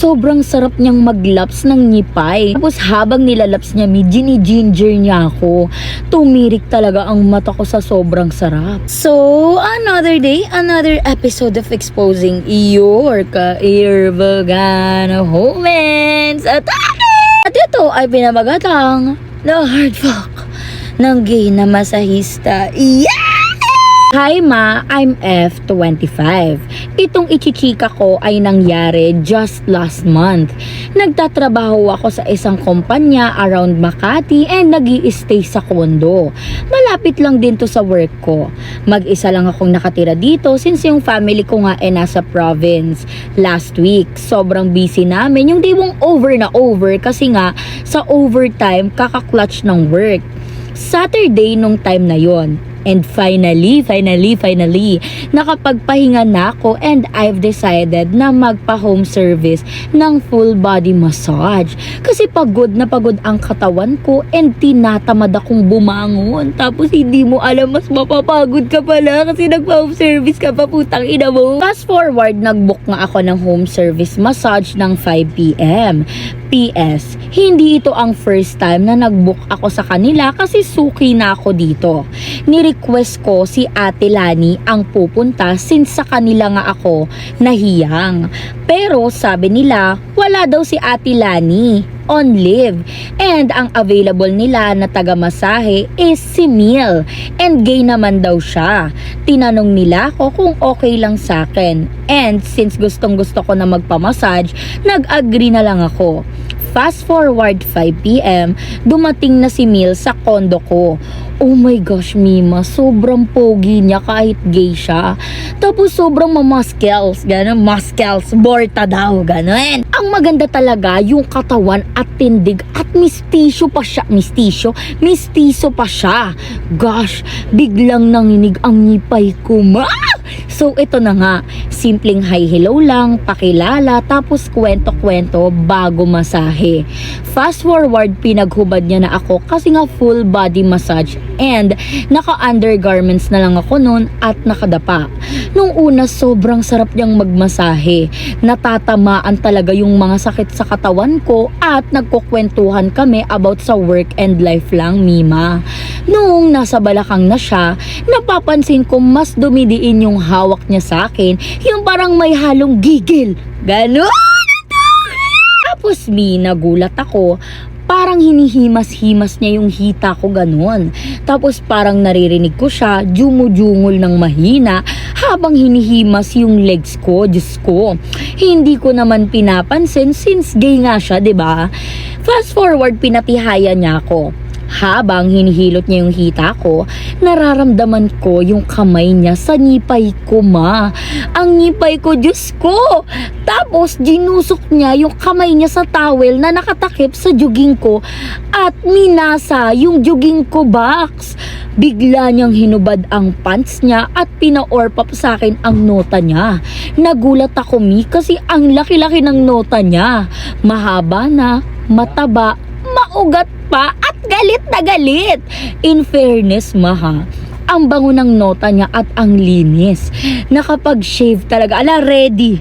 Sobrang sarap niyang maglaps ng ngipay. Tapos habang nilalaps niya, gini-ginger niya ako. Tumirik talaga ang mata ko sa sobrang sarap. So, another day, another episode of exposing your ka-irvagana moments. At ito ay pinamagatang The Hard Fuck ng gay na masahista. Yeah! Hi ma, I'm F25. Itong ichichika ko ay nangyari just last month. Nagtatrabaho ako sa isang kumpanya around Makati and nag-i-stay sa condo. Malapit lang din to sa work ko. Mag-isa lang akong nakatira dito since yung family ko nga ay nasa province. Last week, sobrang busy namin. Yung di mong over na over kasi nga sa overtime kaka-clutch ng work. Saturday nung time na yon. And finally, nakapagpahinga na ako and I've decided na magpa-home service ng full body massage. Kasi pagod na pagod ang katawan ko and tinatamad akong bumangon. Tapos hindi mo alam, mas mapapagod ka pala kasi nagpa-home service ka pa, putang ina mo. Fast forward, nag-book nga ako ng home service massage ng 5 p.m. PS, hindi ito ang first time na nag-book ako sa kanila kasi suki na ako dito. Ni-request ko si Ate Lani ang pupunta since sa kanila nga ako nahiyang. Pero sabi nila, wala daw si Ate Lani on leave. And ang available nila na taga-masahe is si Mil. And gay naman daw siya. Tinanong nila ako kung okay lang sa akin. And since gustong gusto ko na magpamassage, nag-agree na lang ako. Fast forward 5 p.m, dumating na si Mil sa kondo ko. Oh my gosh, Mima, sobrang pogi niya kahit gay siya. Tapos sobrang mamaskels, gano'n, maskels, borta daw, gano'n. Ang maganda talaga yung katawan at tindig at mistiso pa siya. Mistiso pa siya. Gosh, biglang nanginig ang ngipay ko, ma! So ito na nga, simpleng hi hello lang, pakilala, tapos kwento-kwento bago masahe. Fast forward, pinaghubad niya na ako kasi nga full body massage and naka-undergarments na lang ako noon at nakadapa. Nung una, sobrang sarap niyang magmasahe. Natatamaan talaga yung mga sakit sa katawan ko at nagkukwentuhan kami about sa work and life lang, Mima. Nung nasa balakang na siya, napapansin ko mas dumidiin yung hawak niya sa akin, yung parang may halong gigil. Ganon! Tapos nagulat ako, parang hinihimas-himas niya yung hita ko, ganon. Tapos parang naririnig ko siya, jumujungol ng mahina habang hinihimas yung legs ko. Diyos ko, hindi ko naman pinapansin since gay nga siya, diba? Fast forward, pinatihaya niya ako. Habang hinihilot niya yung hita ko, nararamdaman ko yung kamay niya sa ngipay ko, ma. Ang ngipay ko, Diyos ko! Tapos, ginusok niya yung kamay niya sa towel na nakatakip sa juging ko at minasa yung juging ko box. Bigla niyang hinubad ang pants niya at pina-orpap sa akin ang nota niya. Nagulat ako, mi, kasi ang laki-laki ng nota niya. Mahaba na, mataba, maugat pa at galit na galit. In fairness, maha, ang bango ng nota niya at ang linis. Nakapag-shave talaga. Ala, ready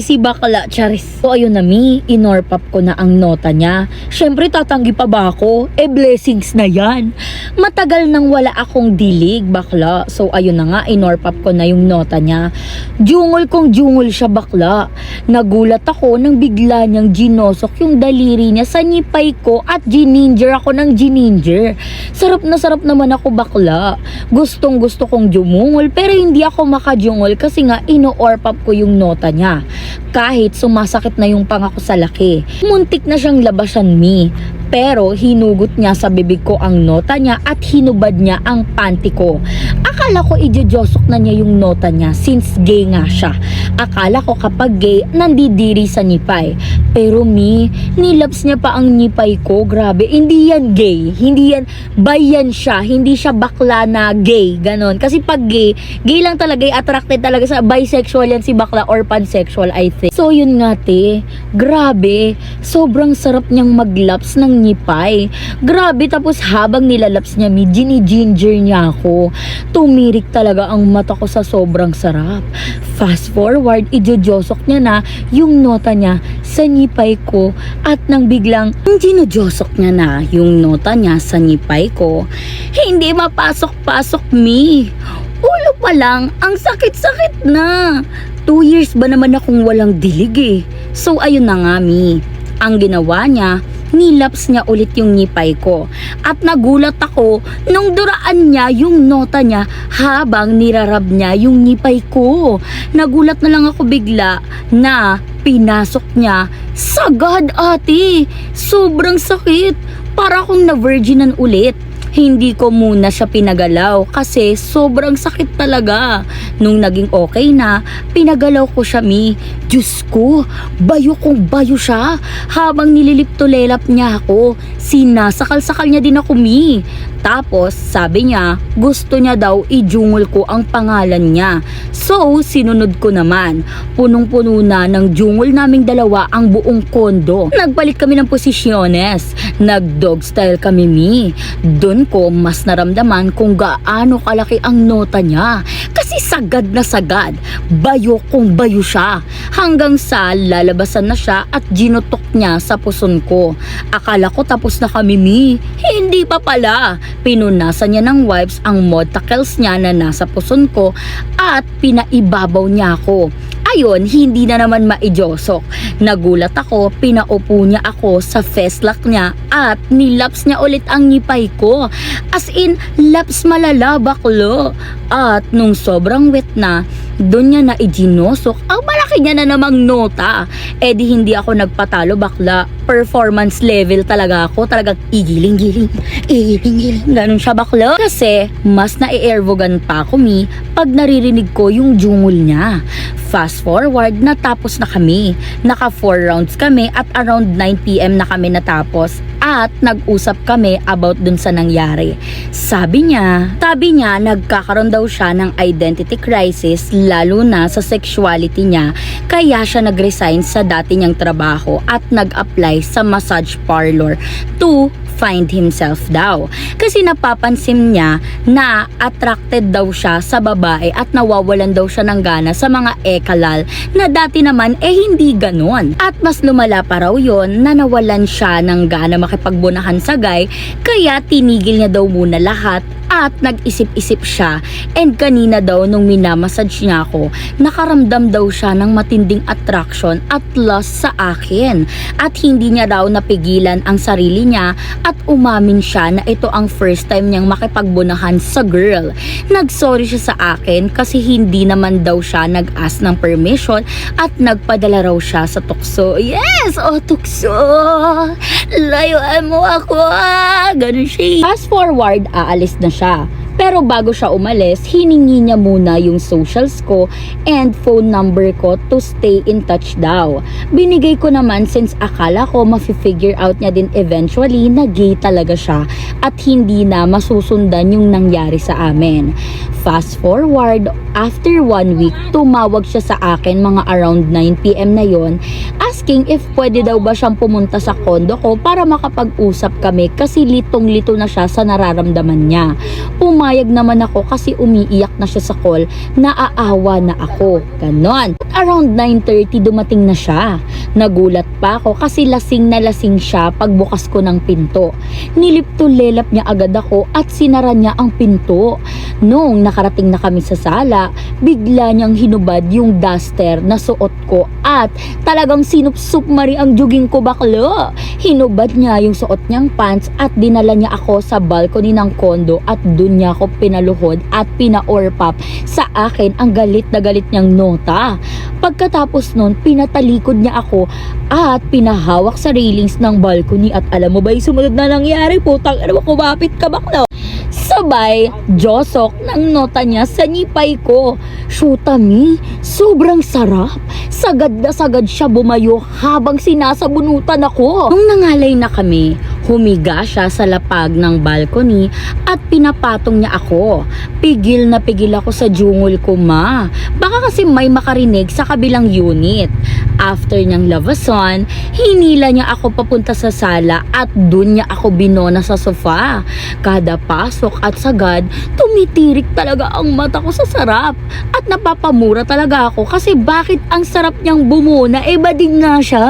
si bakla, charis. So ayun na, mi, inorpap ko na ang nota niya. Syempre, tatanggi pa ba ako? Blessings na yan. Matagal nang wala akong dilig, bakla. So ayun na nga, inorpap ko na yung nota niya. Jungol kong jungol siya, bakla. Nagulat ako nang bigla niyang ginosok yung daliri niya sa ngipay ko at gininger ako ng gininger. Sarap na sarap naman ako, bakla. Gustong gusto kong jumungol pero hindi ako makajungol kasi nga ino-orpap ko yung nota niya. Kahit sumasakit na yung panga ko sa laki. Muntik na siyang labasan, mi. Pero hinugot niya sa bibig ko ang nota niya at hinubad niya ang panty ko. Akala ko ijojosok na niya yung nota niya since gay nga siya. Akala ko kapag gay, nandidiri sa ngipay. Pero nilaps niya pa ang nipay ko. Grabe, hindi yan gay. Hindi yan, bi yan siya. Hindi siya bakla na gay. Ganon. Kasi pag gay lang talaga, attracted talaga sa bisexual yan si bakla or pansexual, I think. So, yun nga, te. Grabe. Sobrang sarap niyang maglaps ng nipay. Grabe, tapos habang nilalaps niya, gini-ginger niya ako. Tumirik talaga ang mata ko sa sobrang sarap. Fast forward, ijojosok niya na yung nota niya sa nipay ko at nang biglang ginojosok niya na yung nota niya sa nipay ko, hindi mapasok-pasok, Ulo pa lang, ang sakit-sakit na. 2 years ba naman akong walang dilig eh. So ayun na nga, ang ginawa niya, nilaps niya ulit yung nipay ko. At nagulat ako nung duraan niya yung nota niya habang nirarab niya yung nipay ko. Nagulat na lang ako bigla na pinasok niya. Sagad, ate! Sobrang sakit. Para akong na-virginan ulit. Hindi ko muna siya pinagalaw kasi sobrang sakit talaga. Nung naging okay na, pinagalaw ko siya, Diyos ko, bayo kong bayo siya. Habang nililip-tulelap niya ako, sinasakal-sakal niya din ako, Tapos, sabi niya, gusto niya daw ijungol ko ang pangalan niya. So, sinunod ko naman. Punong-puno na ng jungol naming dalawa ang buong kondo. Nagbalik kami ng posisyones. Nag-dog style kami, Doon ko mas naramdaman kung gaano kalaki ang nota niya. Kasi sagad na sagad. Bayo kong bayo siya. Hanggang sa lalabasan na siya at ginutok niya sa puson ko. Akala ko tapos na kami, Hindi pa pala. Pinunasan niya ng wipes ang modtacles niya na nasa puson ko at pinaibabaw niya ako. Ayon, hindi na naman maijosok. Nagulat ako, pinaupo niya ako sa festlock niya at nilaps niya ulit ang nipay ko. As in, laps malala, baklo. At nung sobrang wet na, doon niya na iginosok ang malaki niya na namang nota. Eh di hindi ako nagpatalo, bakla. Performance level talaga ako. Talagang igiling-giling, ganun siya, bakla. Kasi mas na-airvogan pa ako, pag naririnig ko yung jungol niya. Fast forward, natapos na kami. Naka 4 rounds kami at around 9 PM na kami natapos. At nag-usap kami about dun sa nangyari. Sabi niya, nagkakaroon daw siya ng identity crisis lalo na sa sexuality niya. Kaya siya nag-resign sa dati niyang trabaho at nag-apply sa massage parlor to find himself daw. Kasi napapansin niya na attracted daw siya sa babae at nawawalan daw siya ng gana sa mga ekalal na dati naman hindi ganon. At mas lumala pa raw yun na nawalan siya ng gana makipagbunahan sa guy, kaya tinigil niya daw muna lahat at nag-isip-isip siya. And kanina daw nung minamassage niya ako, nakaramdam daw siya ng matinding attraction at lust sa akin. At hindi niya daw napigilan ang sarili niya at umamin siya na ito ang first time niyang makipagbunahan sa girl. Nagsorry siya sa akin kasi hindi naman daw siya nag-ask ng permission at nagpadala raw siya sa tukso. Yes! Oh, tukso! Layuan mo ako! Ganun siya. Fast forward, aalis na siya. Pero bago siya umalis, hiningi niya muna yung socials ko and phone number ko to stay in touch daw. Binigay ko naman since akala ko mafi-figure out niya din eventually na gay talaga siya at hindi na masusundan yung nangyari sa amin. Fast forward, after 1 week, tumawag siya sa akin mga around 9 PM na yon, asking if pwede daw ba siyang pumunta sa kondo ko para makapag-usap kami kasi litong-lito na siya sa nararamdaman niya. Pumayag naman ako kasi umiiyak na siya sa call, naaawa na ako. Ganon. Around 9:30 dumating na siya. Nagulat pa ako kasi lasing na lasing siya pagbukas ko ng pinto. Nilip-tulelap niya agad ako at sinara niya ang pinto. Noong nakarating na kami sa sala, bigla niyang hinubad yung duster na suot ko at talagang sinupsup mari ang juging ko, baklo. Hinubad niya yung suot niyang pants at dinala niya ako sa balcony ng kondo at dun niya ako pinaluhod at pina-orpap sa akin ang galit na galit niyang nota. Pagkatapos nun, pinatalikod niya ako at pinahawak sa railings ng balcony at alam mo ba yung sumunod na nangyari? Putang ano, kumapit ka, baklo. Sabay, josok ng nota niya sa nipay ko. Shoota, sobrang sarap. sagad na sagad siya bumayo habang sinasabunutan ako. Nung nangalay na kami, humiga siya sa lapag ng balcony at pinapatong niya ako. Pigil na pigil ako sa jungol ko, ma. Baka kasi may makarinig sa kabilang unit. After niyang lavason, hinila niya ako papunta sa sala at dun niya ako binona sa sofa. Kada pasok at sagad, tumitirik talaga ang mata ko sa sarap. At napapamura talaga ako kasi bakit ang sarap niyang bumona, bading nga siya.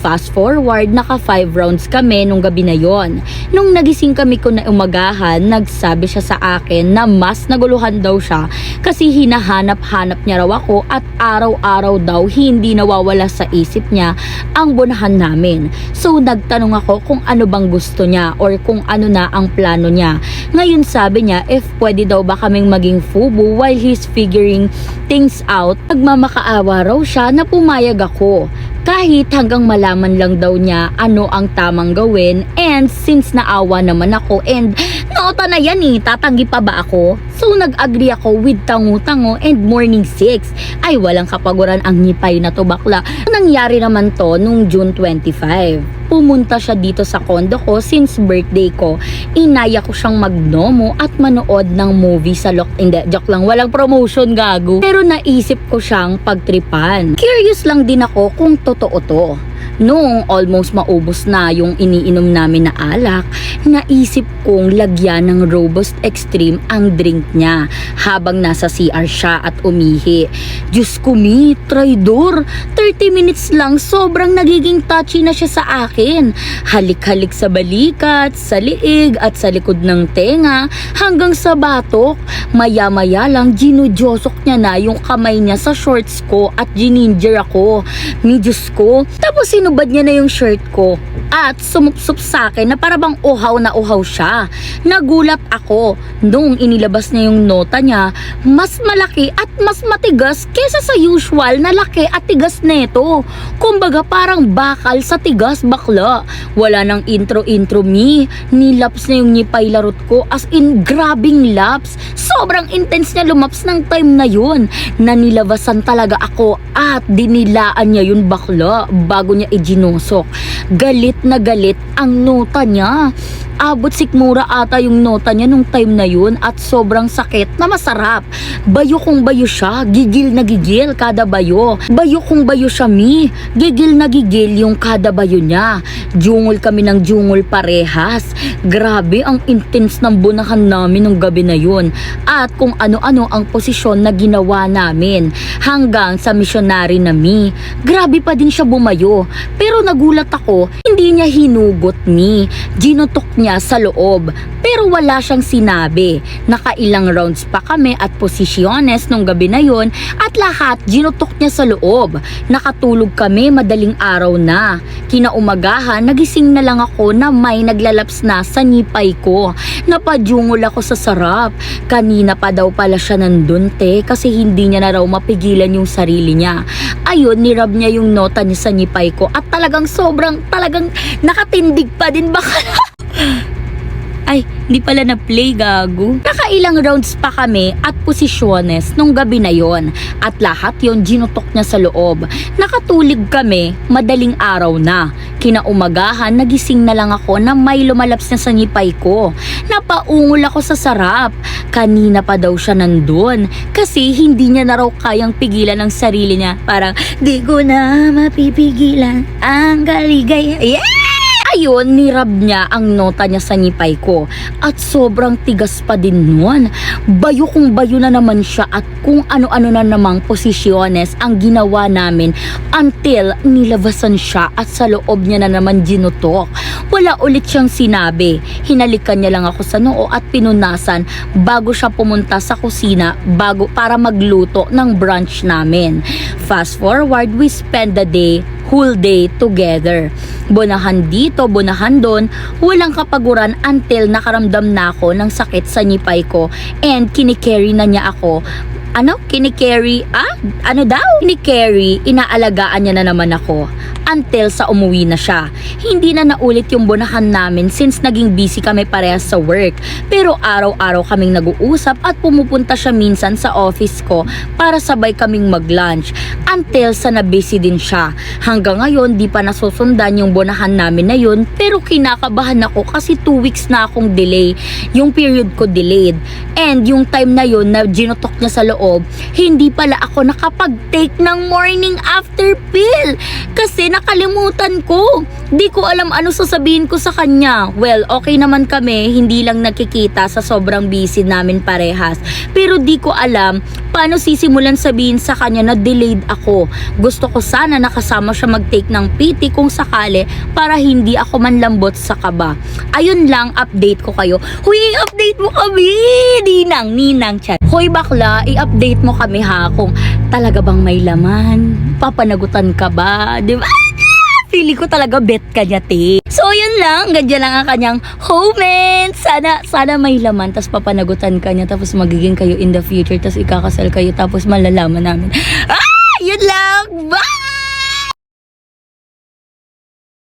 Fast forward, naka 5 rounds kami nung gabi na yon. Nung nagising kami ko na umagahan, nagsabi siya sa akin na mas naguluhan daw siya kasi hinahanap-hanap niya raw ako at araw-araw daw hindi nawawala sa isip niya ang bunahan namin. So nagtanong ako kung ano bang gusto niya or kung ano na ang plano niya. Ngayon sabi niya if pwede daw ba kaming maging fubu while he's figuring things out. Nagmamakaawa raw siya na pumayag ako. Kahit hanggang malaman lang daw niya ano ang tamang gawin, and since naawa naman ako and nota na yan tatanggi pa ba ako? So nag-agree ako with tango-tango and morning 6. Ay walang kapaguran ang nipay na to bakla. Nangyari naman to nung June 25. Pumunta siya dito sa condo ko since birthday ko. Inaya ko siyang magnomo at manood ng movie sa Hindi, joke lang, walang promotion gago. Pero naisip ko siyang pagtripan. Curious lang din ako kung totoo to. Noong almost maubos na yung iniinom namin na alak, naisip kong lagyan ng Robust Extreme ang drink niya habang nasa CR siya at umihi. Diyos ko mi, traidor! 30 minutes lang, sobrang nagiging touchy na siya sa akin. Halik-halik sa balikat, sa liig at sa likod ng tenga hanggang sa batok. Maya-maya lang ginudyosok niya na yung kamay niya sa shorts ko at gininjer ako. Mi Diyos ko. Tapos sinubad niya na yung shirt ko at sumupsup sa akin na parabang uhaw na uhaw siya. Nagulat ako nung inilabas niya yung nota niya, mas malaki at mas matigas kesa sa usual na laki at tigas neto. Kumbaga parang bakal sa tigas bakla. Wala nang intro mi. Nilaps na yung nipay larot ko as in grabing laps. Sobrang intense niya lumaps ng time na yun. Nanilabasan talaga ako at dinilaan niya yun bakla bago niya iginosok. Galit na galit ang nota niya. Abot sikmura ata yung nota niya nung time na yun at sobrang sakit na masarap. Bayo kong bayo siya, gigil na gigil kada bayo. Bayo kong bayo siya mi, gigil na gigil yung kada bayo niya. Jungol kami ng jungol parehas. Grabe ang intense ng bunahan namin nung gabi na yun. At kung ano-ano ang posisyon na ginawa namin hanggang sa missionary na mi. Grabe pa din siya bumayo. Pero nagulat ako, hindi niya hinugot mi. Ginutok niya sa loob. Pero wala siyang sinabi. Nakailang rounds pa kami at posisyones nung gabi na yon at lahat ginutok niya sa loob. Nakatulog kami madaling araw na. Kinaumagahan, nagising na lang ako na may naglalaps na sa nipay ko. Napadyungol ako sa sarap. Kanina pa daw pala siya nandun kasi hindi niya na raw mapigilan yung sarili niya. Ayun, nirab niya yung nota niya sa nipay ko at talagang nakatindig pa din baka Ay, hindi pala na-play gago. Nakailang rounds pa kami at posisyones nung gabi na yon at lahat yon ginutok niya sa loob. Nakatulig kami, madaling araw na. Kinaumagahan, nagising na lang ako na may lumalaps na sa nipay ko. Napaungol ako sa sarap. Kanina pa daw siya nandun kasi hindi niya na raw kayang pigilan ang sarili niya. Parang, di ko na mapipigilan ang kaligaya. Yeah! Ayun, nirab niya ang nota niya sa nipay ko at sobrang tigas pa din nun. Bayo kung bayo na naman siya at kung ano-ano na namang posisyones ang ginawa namin until nilabasan siya at sa loob niya na naman ginutok. Wala ulit siyang sinabi. Hinalikan niya lang ako sa noo at pinunasan bago siya pumunta sa kusina para magluto ng brunch namin. Fast forward, we spend the day whole day together. Bonahan dito, bonahan doon, walang kapaguran until nakaramdam na ako ng sakit sa nipay ko and kinikerry na niya ako. Kinikerry, inaalagaan niya na naman ako until sa umuwi na siya. Hindi na naulit yung bonahan namin since naging busy kami parehas sa work. Pero araw-araw kaming nag-uusap at pumupunta siya minsan sa office ko para sabay kaming mag-lunch until sa na-busy din siya. Hanggang ngayon, di pa nasusundan yung bonahan namin na yun, pero kinakabahan ako kasi 2 weeks na akong delay. Yung period ko delayed. And yung time na yun na ginutok niya sa loob, hindi pala ako nakapag-take ng morning after pill kasi nakalimutan ko. Di ko alam ano sasabihin ko sa kanya. Well, okay naman kami, hindi lang nakikita sa sobrang busy namin parehas. Pero di ko alam paano sisimulan sabihin sa kanya na delayed ako. Gusto ko sana nakasama siya mag-take ng PT kung sakali para hindi ako manlambot sa kaba. Ayun lang, update ko kayo. Huy, update mo kami! Ninang, chat. Hoy bakla, i-update mo kami ha kung talaga bang may laman. Papanagutan ka ba? Diba? Feeling ko talaga bet ka niya, te. So, yun lang. Ganyan lang ang kanyang comment. Sana may laman. Tapos papanagutan ka niya. Tapos magiging kayo in the future. Tapos ikakasal kayo. Tapos malalaman namin. Yun lang. Bye!